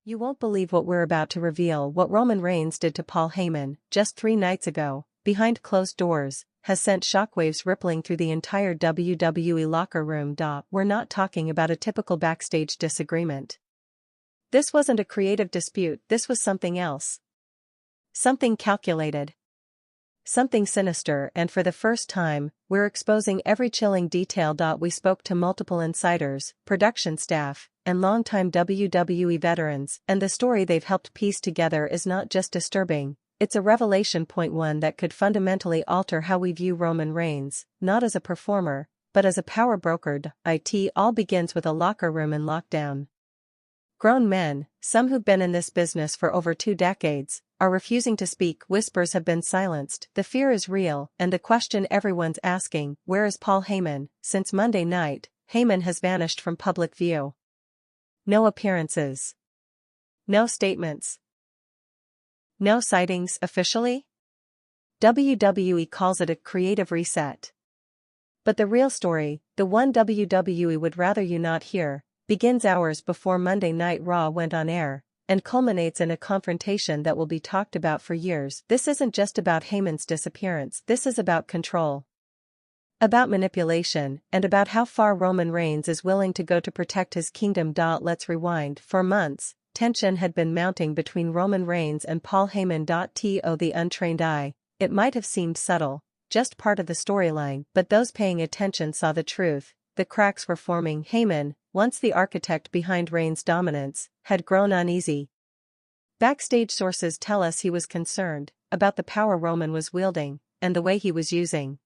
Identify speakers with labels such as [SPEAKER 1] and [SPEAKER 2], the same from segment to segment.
[SPEAKER 1] You won't believe what we're about to reveal. What Roman Reigns did to Paul Heyman, just 3 nights ago, behind closed doors, has sent shockwaves rippling through the entire WWE locker room. We're not talking about a typical backstage disagreement. This wasn't a creative dispute, this was something else. Something calculated. Something sinister, and for the first time, we're exposing every chilling detail. We spoke to multiple insiders, production staff, and longtime WWE veterans, and the story they've helped piece together is not just disturbing, it's a revelation. Point 1 that could fundamentally alter how we view Roman Reigns, not as a performer, but as a power broker. It all begins with a locker room in lockdown. Grown men, some who've been in this business for over 2 decades, are refusing to speak. Whispers have been silenced, the fear is real, and the question everyone's asking, where is Paul Heyman? Since Monday night, Heyman has vanished from public view. No appearances. No statements. No sightings officially? WWE calls it a creative reset. But the real story, the one WWE would rather you not hear, begins hours before Monday Night Raw went on air, and culminates in a confrontation that will be talked about for years. This isn't just about Heyman's disappearance, this is about control. About manipulation, and about how far Roman Reigns is willing to go to protect his kingdom. Let's rewind. For months, tension had been mounting between Roman Reigns and Paul Heyman. To the untrained eye, it might have seemed subtle, just part of the storyline, but those paying attention saw the truth. The cracks were forming. Heyman, once the architect behind Reigns' dominance, had grown uneasy. Backstage sources tell us he was concerned about the power Roman was wielding, and the way he was using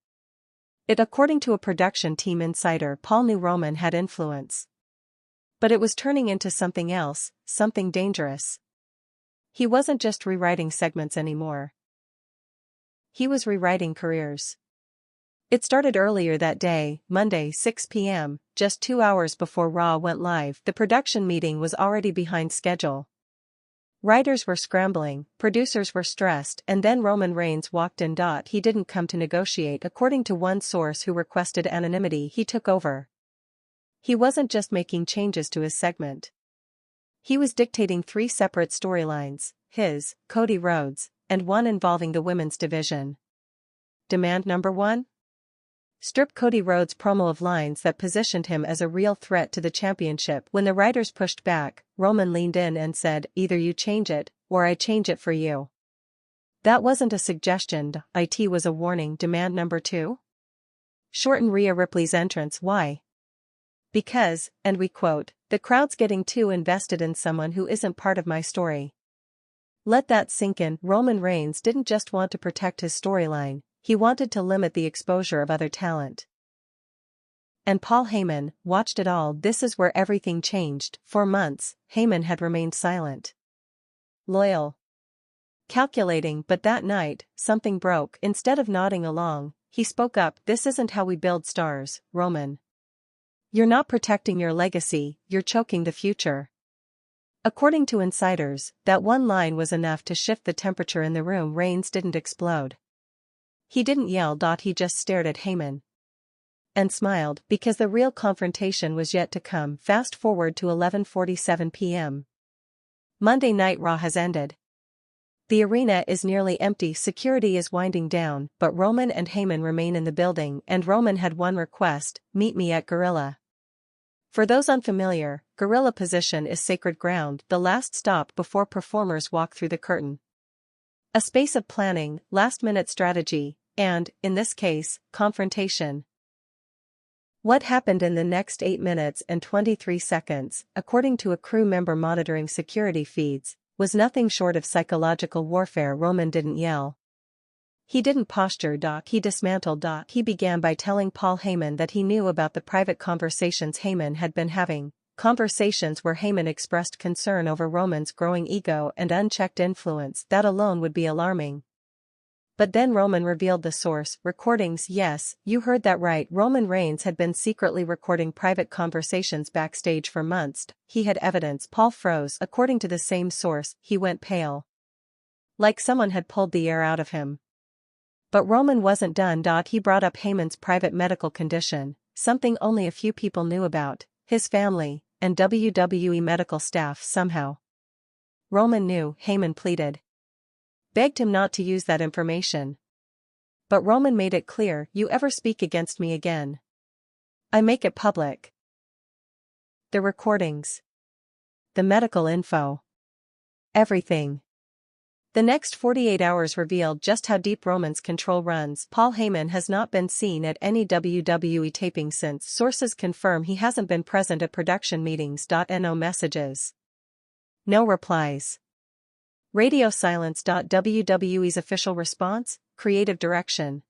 [SPEAKER 1] it. According to a production team insider, Paul knew Roman had influence. But it was turning into something else, something dangerous. He wasn't just rewriting segments anymore. He was rewriting careers. It started earlier that day, Monday 6 p.m., just 2 hours before Raw went live. The production meeting was already behind schedule. Writers were scrambling, producers were stressed, and then Roman Reigns walked in. He didn't come to negotiate. According to one source who requested anonymity, he took over. He wasn't just making changes to his segment. He was dictating 3 separate storylines, his, Cody Rhodes, and one involving the women's division. Demand number 1? Strip Cody Rhodes' promo of lines that positioned him as a real threat to the championship. When the writers pushed back, Roman leaned in and said, either you change it, or I change it for you. That wasn't a suggestion, it was a warning. Demand number 2? Shorten Rhea Ripley's entrance. Why? Because, and we quote, the crowd's getting too invested in someone who isn't part of my story. Let that sink in. Roman Reigns didn't just want to protect his storyline, he wanted to limit the exposure of other talent. And Paul Heyman watched it all. This is where everything changed. For months, Heyman had remained silent. Loyal. Calculating, but that night, something broke. Instead of nodding along, he spoke up. This isn't how we build stars, Roman. You're not protecting your legacy, you're choking the future. According to insiders, that one line was enough to shift the temperature in the room. Reigns didn't explode. He didn't yell. He just stared at Heyman. And smiled, because the real confrontation was yet to come. Fast forward to 11:47 p.m. Monday Night Raw has ended. The arena is nearly empty, security is winding down, but Roman and Heyman remain in the building, and Roman had one request: meet me at Gorilla. For those unfamiliar, Gorilla position is sacred ground, the last stop before performers walk through the curtain. A space of planning, last-minute strategy, and, in this case, confrontation. What happened in the next 8 minutes and 23 seconds, according to a crew member monitoring security feeds, was nothing short of psychological warfare. Roman didn't yell. He didn't posture. He dismantled. He began by telling Paul Heyman that he knew about the private conversations Heyman had been having, conversations where Heyman expressed concern over Roman's growing ego and unchecked influence. That alone would be alarming. But then Roman revealed the source: recordings. Yes, you heard that right. Roman Reigns had been secretly recording private conversations backstage for months. He had evidence. Paul froze. According to the same source, he went pale. Like someone had pulled the air out of him. But Roman wasn't done. He brought up Heyman's private medical condition, something only a few people knew about, his family, and WWE medical staff. Somehow, Roman knew, Heyman pleaded. Begged him not to use that information. But Roman made it clear, you ever speak against me again, I make it public. The recordings. The medical info. Everything. The next 48 hours revealed just how deep Roman's control runs. Paul Heyman has not been seen at any WWE taping since. Sources confirm he hasn't been present at production meetings. No messages. No replies. Radio silence. WWE's official response? Creative direction.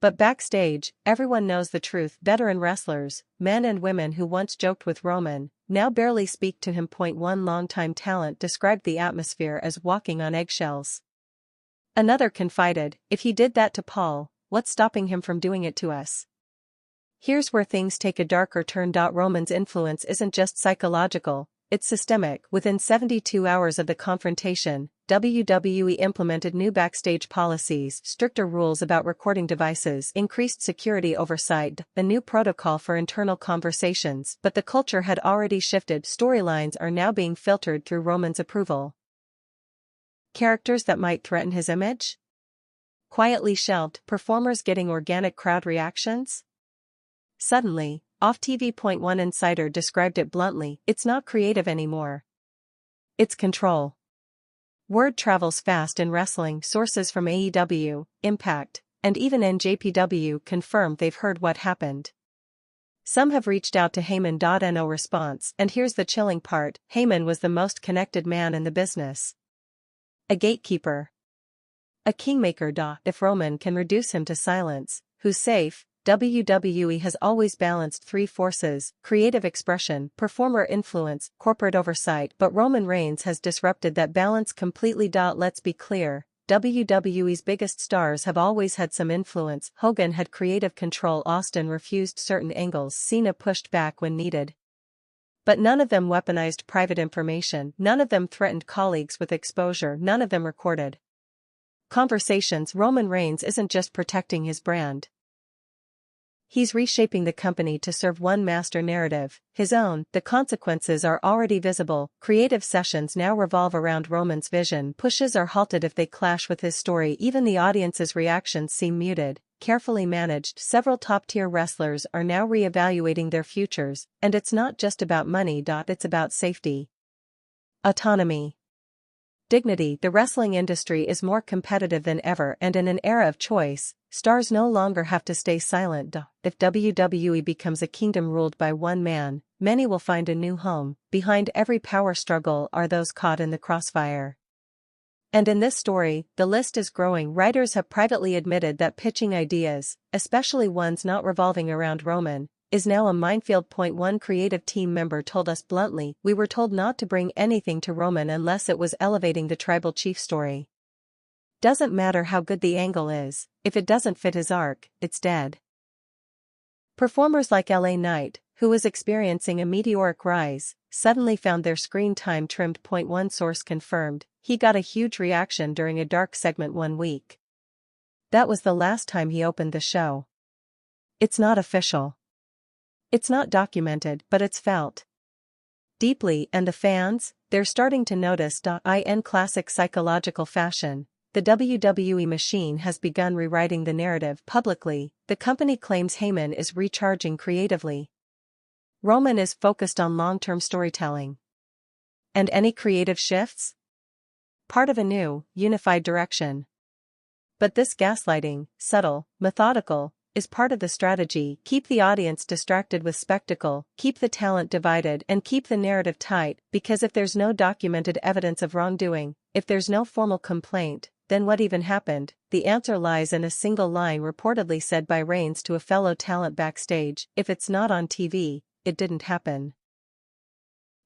[SPEAKER 1] But backstage, everyone knows the truth. Veteran wrestlers, men and women who once joked with Roman, now barely speak to him. One longtime talent described the atmosphere as walking on eggshells. Another confided, if he did that to Paul, what's stopping him from doing it to us? Here's where things take a darker turn. Roman's influence isn't just psychological, it's systemic. Within 72 hours of the confrontation, WWE implemented new backstage policies, stricter rules about recording devices, increased security oversight, a new protocol for internal conversations. But the culture had already shifted. Storylines are now being filtered through Roman's approval. Characters that might threaten his image? Quietly shelved. Performers getting organic crowd reactions? Suddenly, off TV. One insider described it bluntly, it's not creative anymore. It's control. Word travels fast in wrestling. Sources from AEW, Impact, and even NJPW confirm they've heard what happened. Some have reached out to Heyman. No response, and here's the chilling part, Heyman was the most connected man in the business. A gatekeeper. A kingmaker. If Roman can reduce him to silence, who's safe? WWE has always balanced three forces: creative expression, performer influence, corporate oversight. But Roman Reigns has disrupted that balance completely. Let's be clear, WWE's biggest stars have always had some influence. Hogan had creative control, Austin refused certain angles, Cena pushed back when needed. But none of them weaponized private information, none of them threatened colleagues with exposure, none of them recorded conversations. Roman Reigns isn't just protecting his brand. He's reshaping the company to serve one master narrative, his own. The consequences are already visible. Creative sessions now revolve around Roman's vision. Pushes are halted if they clash with his story. Even the audience's reactions seem muted, carefully managed. Several top-tier wrestlers are now re-evaluating their futures, and it's not just about money. It's about safety. Autonomy. Dignity. The wrestling industry is more competitive than ever, and in an era of choice, stars no longer have to stay silent. If WWE becomes a kingdom ruled by one man, many will find a new home. Behind every power struggle are those caught in the crossfire. And in this story, the list is growing. Writers have privately admitted that pitching ideas, especially ones not revolving around Roman, is now a minefield. One creative team member told us bluntly, we were told not to bring anything to Roman unless it was elevating the tribal chief story. Doesn't matter how good the angle is, if it doesn't fit his arc, it's dead. Performers like LA Knight, who was experiencing a meteoric rise, suddenly found their screen time trimmed. One source confirmed, he got a huge reaction during a dark segment one week. That was the last time he opened the show. It's not official. It's not documented, but it's felt deeply, and the fans, they're starting to notice. In classic psychological fashion, the WWE machine has begun rewriting the narrative publicly. The company claims Heyman is recharging creatively. Roman is focused on long-term storytelling. And any creative shifts? Part of a new, unified direction. But this gaslighting, subtle, methodical, is part of the strategy. Keep the audience distracted with spectacle, keep the talent divided, and keep the narrative tight, because if there's no documented evidence of wrongdoing, if there's no formal complaint, then what even happened? The answer lies in a single line reportedly said by Reigns to a fellow talent backstage: if it's not on TV, it didn't happen.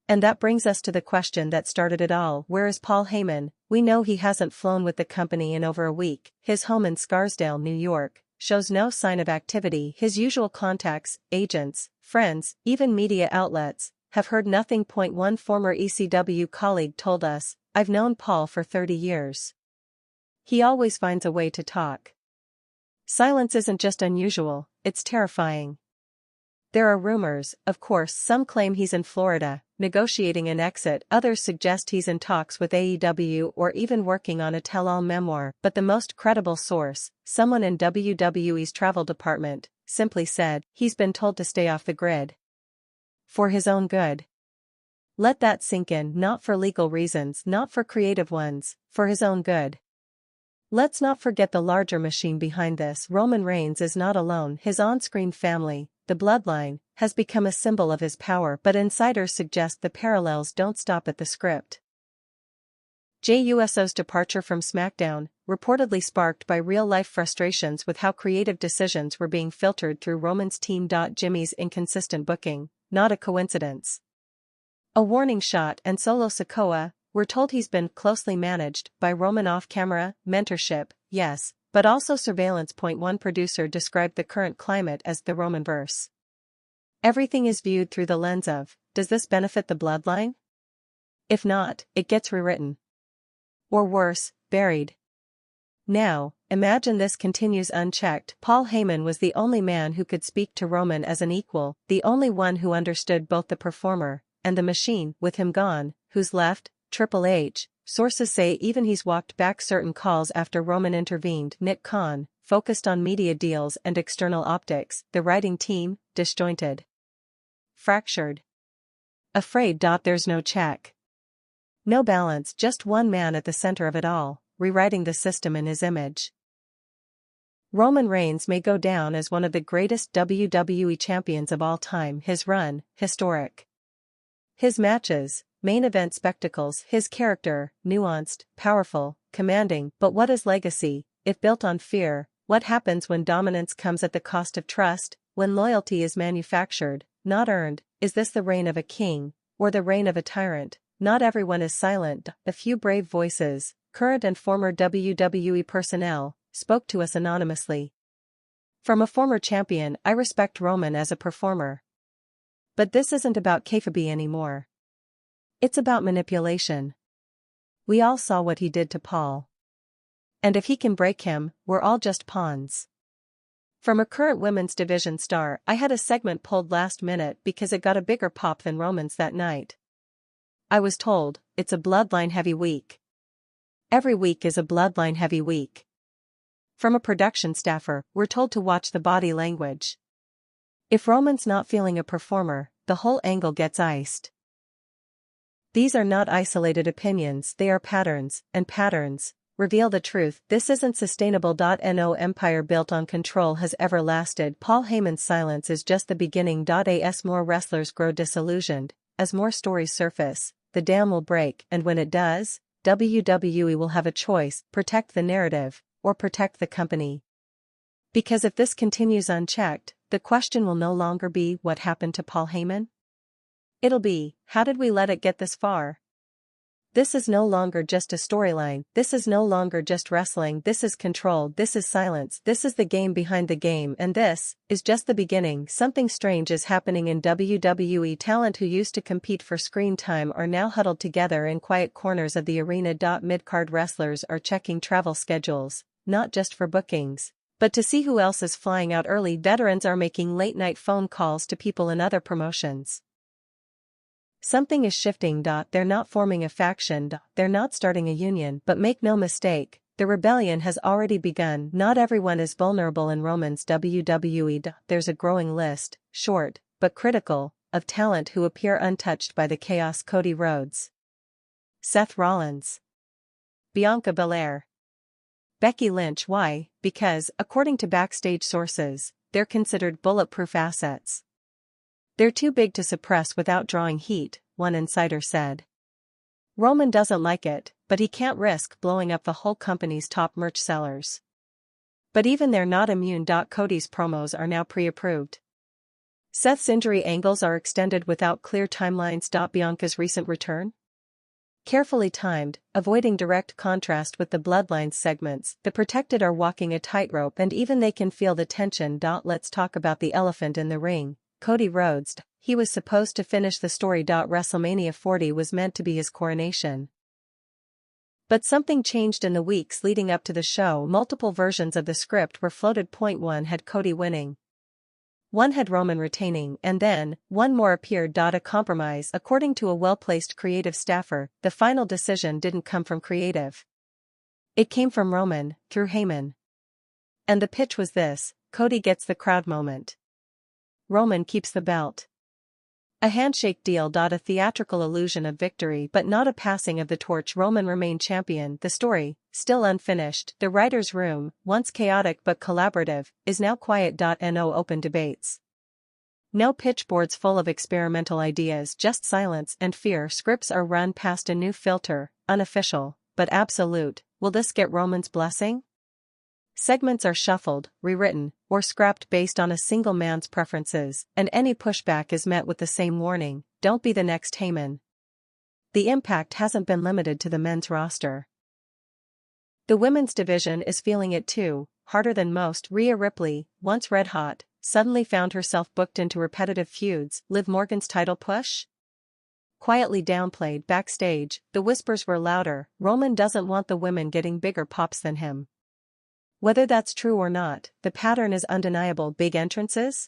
[SPEAKER 1] And that brings us to the question that started it all: where is Paul Heyman? We know he hasn't flown with the company in over a week. His home in Scarsdale, New York, shows no sign of activity. His usual contacts, agents, friends, even media outlets, have heard nothing. One former ECW colleague told us, I've known Paul for 30 years. He always finds a way to talk. Silence isn't just unusual, it's terrifying. There are rumors, of course. Some claim he's in Florida, negotiating an exit, others suggest he's in talks with AEW or even working on a tell-all memoir, but the most credible source, someone in WWE's travel department, simply said, he's been told to stay off the grid. For his own good. Let that sink in, not for legal reasons, not for creative ones, for his own good. Let's not forget the larger machine behind this. Roman Reigns is not alone. His on-screen family, the Bloodline, has become a symbol of his power, but insiders suggest the parallels don't stop at the script. Jey Uso's departure from SmackDown, reportedly sparked by real-life frustrations with how creative decisions were being filtered through Roman's team. Jimmy's inconsistent booking, not a coincidence. A warning shot. And Solo Sikoa, we're told he's been closely managed by Roman off-camera, mentorship, yes, but also surveillance. One producer described the current climate as the Romanverse. Everything is viewed through the lens of, does this benefit the Bloodline? If not, it gets rewritten. Or worse, buried. Now, imagine this continues unchecked. Paul Heyman was the only man who could speak to Roman as an equal, the only one who understood both the performer and the machine. With him gone, who's left? Triple H. Sources say even he's walked back certain calls after Roman intervened. Nick Khan, focused on media deals and external optics. The writing team, disjointed. Fractured. Afraid. There's no check. No balance, just one man at the center of it all, rewriting the system in his image. Roman Reigns may go down as one of the greatest WWE champions of all time. His run, historic. His matches, main event spectacles. His character, nuanced, powerful, commanding. But what is legacy, if built on fear? What happens when dominance comes at the cost of trust, when loyalty is manufactured, not earned? Is this the reign of a king, or the reign of a tyrant? Not everyone is silent. A few brave voices, current and former WWE personnel, spoke to us anonymously. From a former champion, I respect Roman as a performer. But this isn't about kayfabe anymore. It's about manipulation. We all saw what he did to Paul. And if he can break him, we're all just pawns. From a current women's division star, I had a segment pulled last minute because it got a bigger pop than Roman's that night. I was told, it's a Bloodline heavy week. Every week is a Bloodline heavy week. From a production staffer, we're told to watch the body language. If Roman's not feeling a performer, the whole angle gets iced. These are not isolated opinions, they are patterns, and patterns reveal the truth. This isn't sustainable. No empire built on control has ever lasted. Paul Heyman's silence is just the beginning. As more wrestlers grow disillusioned, as more stories surface, the dam will break, and when it does, WWE will have a choice: protect the narrative, or protect the company. Because if this continues unchecked, the question will no longer be what happened to Paul Heyman. It'll be, how did we let it get this far? This is no longer just a storyline, this is no longer just wrestling, this is control, this is silence, this is the game behind the game, and this is just the beginning. Something strange is happening in WWE. Talent who used to compete for screen time are now huddled together in quiet corners of the arena. Mid-card wrestlers are checking travel schedules, not just for bookings, but to see who else is flying out early. Veterans are making late-night phone calls to people in other promotions. Something is shifting. They're not forming a faction, they're not starting a union, but make no mistake, the rebellion has already begun. Not everyone is vulnerable in Roman's WWE. There's a growing list, short, but critical, of talent who appear untouched by the chaos. Cody Rhodes, Seth Rollins, Bianca Belair, Becky Lynch. Why? Because, according to backstage sources, they're considered bulletproof assets. They're too big to suppress without drawing heat, one insider said. Roman doesn't like it, but he can't risk blowing up the whole company's top merch sellers. But even they're not immune. Cody's promos are now pre-approved. Seth's injury angles are extended without clear timelines. Bianca's recent return? Carefully timed, avoiding direct contrast with the Bloodline segments. The protected are walking a tightrope, and even they can feel the tension. Let's talk about the elephant in the ring. Cody Rhodes. He was supposed to finish the story. WrestleMania 40 was meant to be his coronation. But something changed in the weeks leading up to the show. Multiple versions of the script were floated. Point one had Cody winning. One had Roman retaining and then, one more appeared. A compromise. According to a well-placed creative staffer, the final decision didn't come from creative. It came from Roman, through Heyman. And the pitch was this: Cody gets the crowd moment. Roman keeps the belt. A handshake deal. A theatrical illusion of victory but not a passing of the torch. Roman remained champion. The story, still unfinished. The writer's room, once chaotic but collaborative, is now quiet. No open debates. No pitchboards full of experimental ideas, just silence and fear. Scripts are run past a new filter, unofficial, but absolute. Will this get Roman's blessing? Segments are shuffled, rewritten, or scrapped based on a single man's preferences, and any pushback is met with the same warning: don't be the next Heyman. The impact hasn't been limited to the men's roster. The women's division is feeling it too, harder than most. Rhea Ripley, once red hot, suddenly found herself booked into repetitive feuds. Liv Morgan's title push? Quietly downplayed. Backstage, the whispers were louder: Roman doesn't want the women getting bigger pops than him. Whether that's true or not, the pattern is undeniable. Big entrances?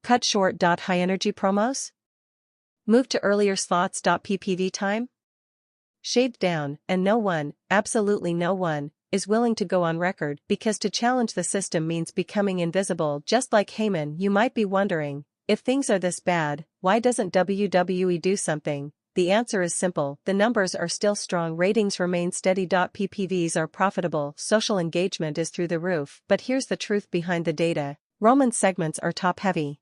[SPEAKER 1] Cut short. High energy promos? Move to earlier slots. PPV time? Shaved down, and no one, absolutely no one, is willing to go on record, because to challenge the system means becoming invisible. Just like Heyman. You might be wondering, if things are this bad, why doesn't WWE do something? The answer is simple: the numbers are still strong, ratings remain steady. PPVs are profitable, social engagement is through the roof. But here's the truth behind the data: Roman's segments are top-heavy.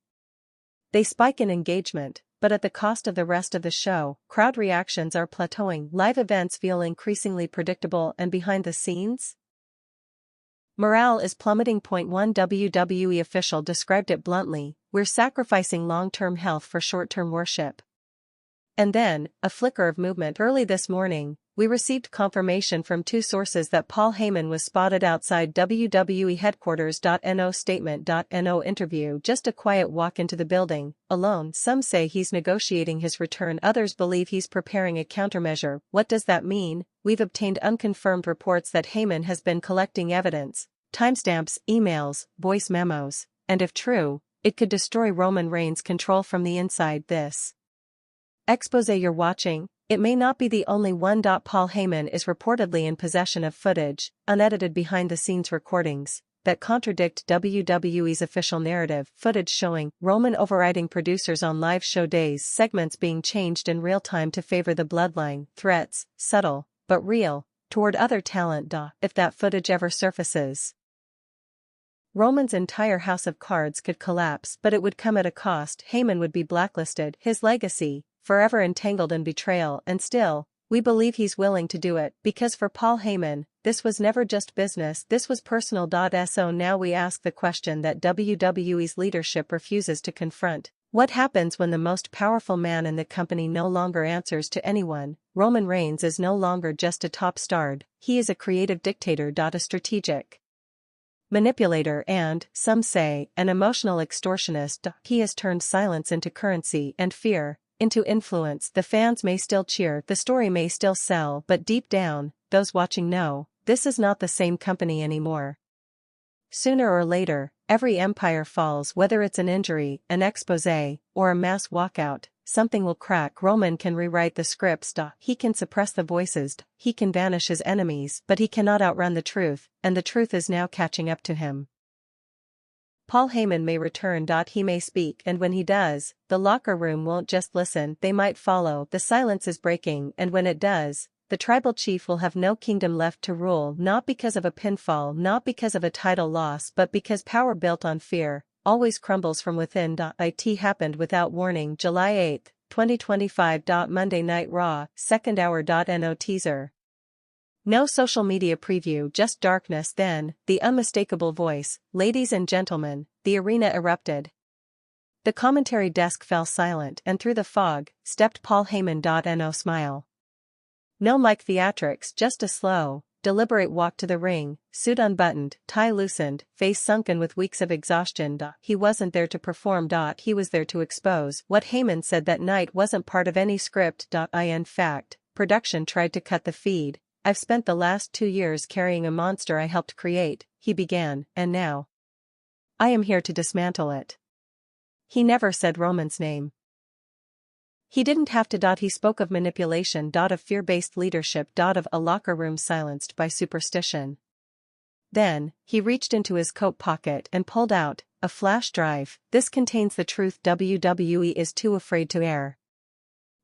[SPEAKER 1] They spike in engagement, but at the cost of the rest of the show. Crowd reactions are plateauing, live events feel increasingly predictable, and behind the scenes, morale is plummeting. One WWE official described it bluntly: we're sacrificing long-term health for short-term worship. And then, a flicker of movement. Early this morning, we received confirmation from two sources that Paul Heyman was spotted outside WWE headquarters. No statement. No interview, just a quiet walk into the building, alone. Some say he's negotiating his return, others believe he's preparing a countermeasure. What does that mean? We've obtained unconfirmed reports that Heyman has been collecting evidence, timestamps, emails, voice memos, and if true, it could destroy Roman Reigns' control from the inside. This expose you're watching, it may not be the only one. Paul Heyman is reportedly in possession of footage, unedited behind-the-scenes recordings, that contradict WWE's official narrative. Footage showing Roman overriding producers on live show days, segments being changed in real time to favor the Bloodline, threats, subtle, but real, toward other talent. If that footage ever surfaces, Roman's entire house of cards could collapse, but it would come at a cost. Heyman would be blacklisted, his legacy forever entangled in betrayal, and still, we believe he's willing to do it, because for Paul Heyman, this was never just business, this was personal. So now we ask the question that WWE's leadership refuses to confront: what happens when the most powerful man in the company no longer answers to anyone? Roman Reigns is no longer just a top star, he is a creative dictator. A strategic manipulator and, some say, an emotional extortionist. He has turned silence into currency and fear into influence. The fans may still cheer, the story may still sell, but deep down, those watching know, this is not the same company anymore. Sooner or later, every empire falls, whether it's an injury, an expose, or a mass walkout, something will crack. Roman can rewrite the scripts. He can suppress the voices, he can vanish his enemies, but he cannot outrun the truth, and the truth is now catching up to him. Paul Heyman may return. He may speak, and when he does, the locker room won't just listen, they might follow. The silence is breaking, and when it does, the tribal chief will have no kingdom left to rule, not because of a pinfall, not because of a title loss, but because power built on fear always crumbles from within. It happened without warning. July 8, 2025. Monday Night Raw, second hour. No teaser. No social media preview, just darkness. Then, the unmistakable voice: ladies and gentlemen, the arena erupted. The commentary desk fell silent, and through the fog, stepped Paul Heyman. No smile. No mic theatrics, just a slow, deliberate walk to the ring, suit unbuttoned, tie loosened, face sunken with weeks of exhaustion. He wasn't there to perform. He was there to expose what Heyman said that night wasn't part of any script. In fact, production tried to cut the feed. I've spent the last 2 years carrying a monster I helped create, he began, and now I am here to dismantle it. He never said Roman's name. He didn't have to. He spoke of manipulation. Of fear-based leadership. Of a locker room silenced by superstition. Then, he reached into his coat pocket and pulled out a flash drive. This contains the truth WWE is too afraid to air.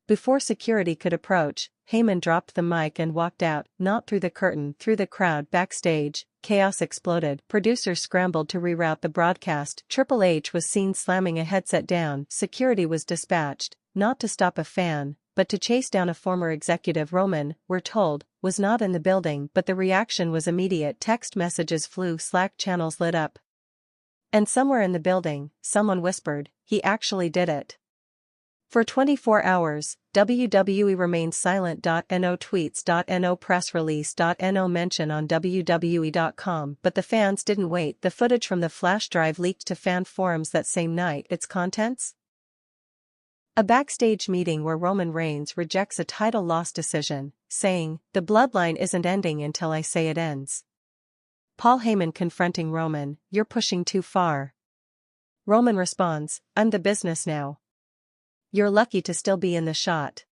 [SPEAKER 1] Before security could approach, Heyman dropped the mic and walked out, not through the curtain, through the crowd. Backstage, chaos exploded. Producers scrambled to reroute the broadcast. Triple H was seen slamming a headset down. Security was dispatched, not to stop a fan, but to chase down a former executive. Roman, we're told, was not in the building, but the reaction was immediate. Text messages flew, Slack channels lit up. And somewhere in the building, someone whispered, he actually did it. For 24 hours, WWE remained silent. No tweets. No press release. No mention on WWE.com. But the fans didn't wait. The footage from the flash drive leaked to fan forums that same night. Its contents? A backstage meeting where Roman Reigns rejects a title loss decision, saying, "The bloodline isn't ending until I say it ends." Paul Heyman confronting Roman, "You're pushing too far." Roman responds, "I'm the business now. You're lucky to still be in the shot."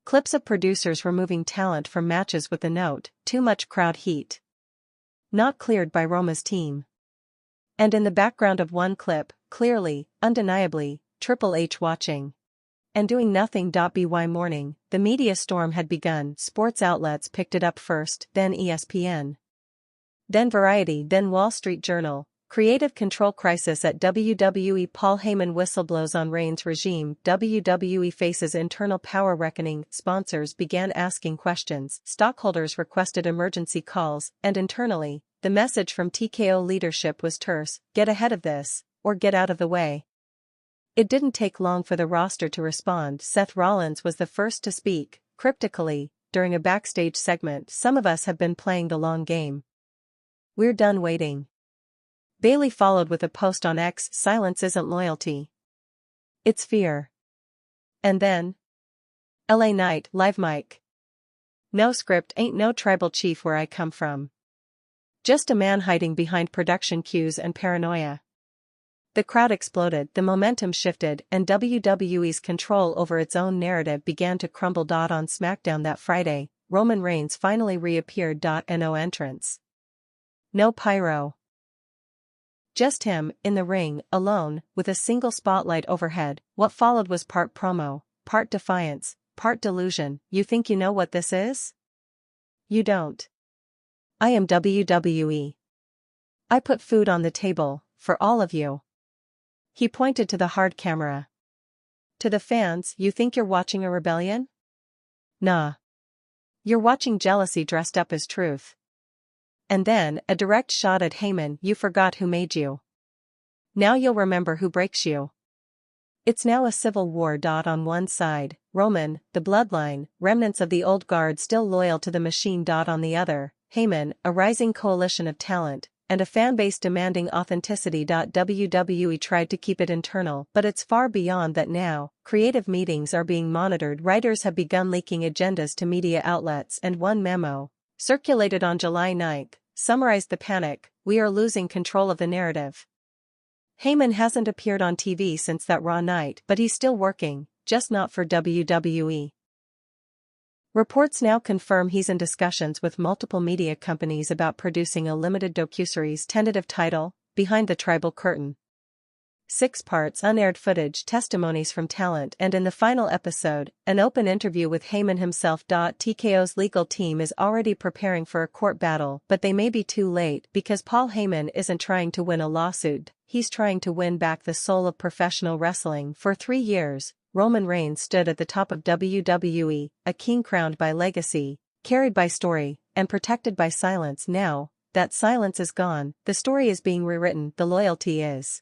[SPEAKER 1] Clips of producers removing talent from matches with the note, "Too much crowd heat." Not cleared by Roma's team. And in the background of one clip, clearly, undeniably, Triple H watching. And doing nothing. By morning, the media storm had begun. Sports outlets picked it up first, then ESPN. Then Variety, then Wall Street Journal. Creative control crisis at WWE. Paul Heyman whistleblows on Reigns' regime. WWE faces internal power reckoning. Sponsors began asking questions. Stockholders requested emergency calls, and internally, the message from TKO leadership was terse: get ahead of this, or get out of the way. It didn't take long for the roster to respond. Seth Rollins was the first to speak, cryptically, during a backstage segment. "Some of us have been playing the long game. We're done waiting." Bayley followed with a post on X, "Silence isn't loyalty. It's fear." And then? LA Knight, live mic. "No script, ain't no tribal chief where I come from. Just a man hiding behind production cues and paranoia." The crowd exploded, the momentum shifted, and WWE's control over its own narrative began to crumble. On SmackDown that Friday, Roman Reigns finally reappeared. No entrance. No pyro. Just him, in the ring, alone, with a single spotlight overhead. What followed was part promo, part defiance, part delusion. "You think you know what this is? You don't. I am WWE. I put food on the table, for all of you." He pointed to the hard camera. To the fans, "You think you're watching a rebellion? Nah. You're watching jealousy dressed up as truth." And then, a direct shot at Heyman, "You forgot who made you. Now you'll remember who breaks you." It's now a civil war. On one side, Roman, the bloodline, remnants of the old guard still loyal to the machine. On the other, Heyman, a rising coalition of talent, and a fanbase demanding authenticity. WWE tried to keep it internal, but it's far beyond that now. Creative meetings are being monitored. Writers have begun leaking agendas to media outlets, and one memo, circulated on July 9, summarized the panic: "We are losing control of the narrative." Heyman hasn't appeared on TV since that Raw night, but he's still working, just not for WWE. Reports now confirm he's in discussions with multiple media companies about producing a limited docuseries. Tentative title, Behind the Tribal Curtain. 6 parts, unaired footage, testimonies from talent, and in the final episode, an open interview with Heyman himself. TKO's legal team is already preparing for a court battle, but they may be too late because Paul Heyman isn't trying to win a lawsuit, he's trying to win back the soul of professional wrestling. For 3 years, Roman Reigns stood at the top of WWE, a king crowned by legacy, carried by story, and protected by silence. Now that silence is gone, the story is being rewritten, the loyalty is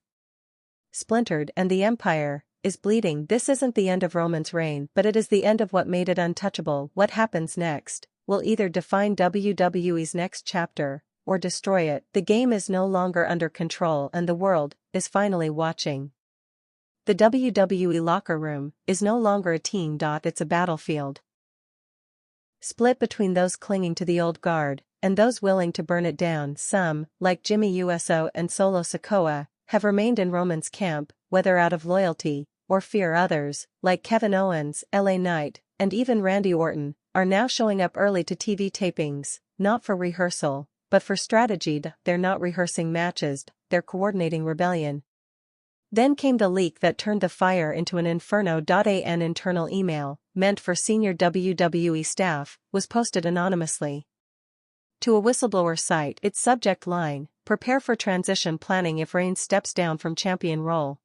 [SPEAKER 1] splintered, and the empire is bleeding. This isn't the end of Roman's reign, but it is the end of what made it untouchable. What happens next will either define WWE's next chapter or destroy it. The game is no longer under control, and the world is finally watching. The WWE locker room is no longer a team. It's a battlefield. Split between those clinging to the old guard and those willing to burn it down. Some, like Jimmy Uso and Solo Sikoa, have remained in Roman's camp, whether out of loyalty or fear. Others, like Kevin Owens, LA Knight, and even Randy Orton, are now showing up early to TV tapings, not for rehearsal, but for strategy. They're not rehearsing matches, they're coordinating rebellion. Then came the leak that turned the fire into an inferno. An internal email, meant for senior WWE staff, was posted anonymously to a whistleblower site. Its subject line: "Prepare for transition planning if Reigns steps down from champion role."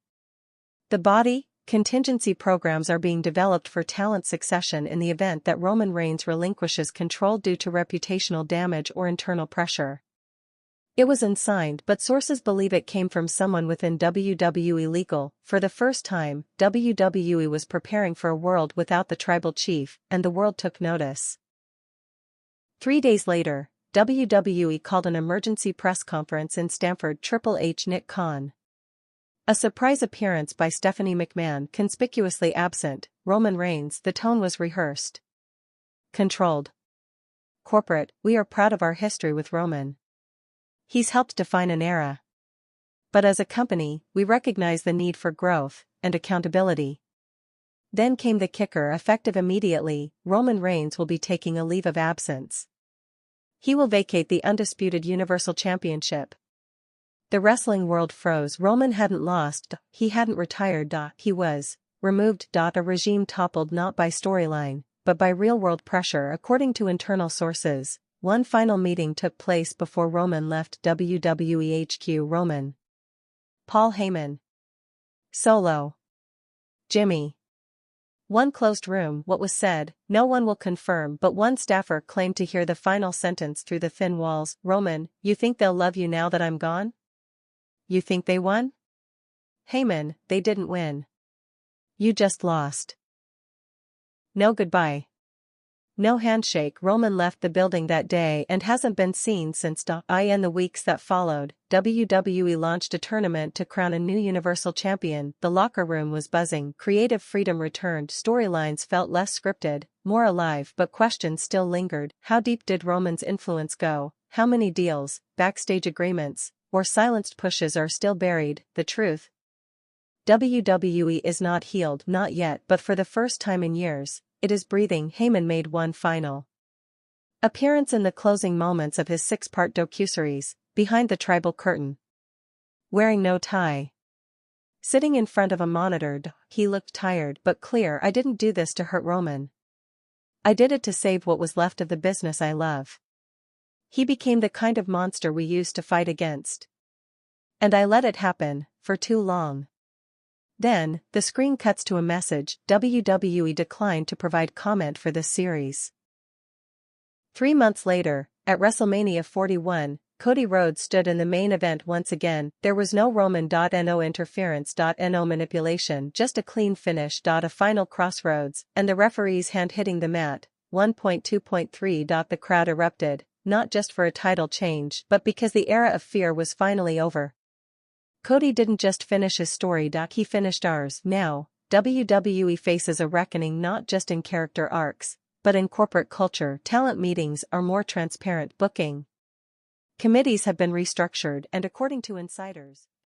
[SPEAKER 1] The body contingency programs are being developed for talent succession in the event that Roman Reigns relinquishes control due to reputational damage or internal pressure. It was unsigned, but sources believe it came from someone within WWE legal. For the first time, WWE was preparing for a world without the tribal chief, and the world took notice. 3 days later, WWE called an emergency press conference in Stamford. Triple H, Nick Khan. A surprise appearance by Stephanie McMahon, conspicuously absent. Roman Reigns. The tone was rehearsed, controlled, corporate. "We are proud of our history with Roman. He's helped define an era. But as a company, we recognize the need for growth and accountability." Then came the kicker, effective immediately: Roman Reigns will be taking a leave of absence. He will vacate the undisputed Universal Championship. The wrestling world froze. Roman hadn't lost, he hadn't retired, he was removed. A regime toppled not by storyline, but by real-world pressure. According to internal sources, one final meeting took place before Roman left WWE HQ. Roman, Paul Heyman, Solo, Jimmy. One closed room. What was said, no one will confirm, but one staffer claimed to hear the final sentence through the thin walls: "Roman, you think they'll love you now that I'm gone? You think they won? Heyman, they didn't win. You just lost. No goodbye. No handshake." Roman left the building that day and hasn't been seen since. In the weeks that followed, WWE launched a tournament to crown a new Universal Champion. The locker room was buzzing. Creative freedom returned. Storylines felt less scripted, more alive, but questions still lingered. How deep did Roman's influence go? How many deals, backstage agreements, or silenced pushes are still buried? The truth: WWE is not healed, not yet, but for the first time in years, it is breathing. Heyman made one final appearance in the closing moments of his 6-part docuseries, Behind the Tribal Curtain. Wearing no tie, sitting in front of a monitor, he looked tired but clear. "I didn't do this to hurt Roman. I did it to save what was left of the business I love. He became the kind of monster we used to fight against. And I let it happen, for too long." Then, the screen cuts to a message: WWE declined to provide comment for this series. 3 months later, at WrestleMania 41, Cody Rhodes stood in the main event once again. There was no Roman. No interference. No manipulation, just a clean finish. A final crossroads, and the referee's hand hitting the mat. 1.2.3. The crowd erupted, not just for a title change, but because the era of fear was finally over. Cody didn't just finish his story, he finished ours. Now, WWE faces a reckoning not just in character arcs, but in corporate culture. Talent meetings are more transparent. Booking committees have been restructured, and according to insiders,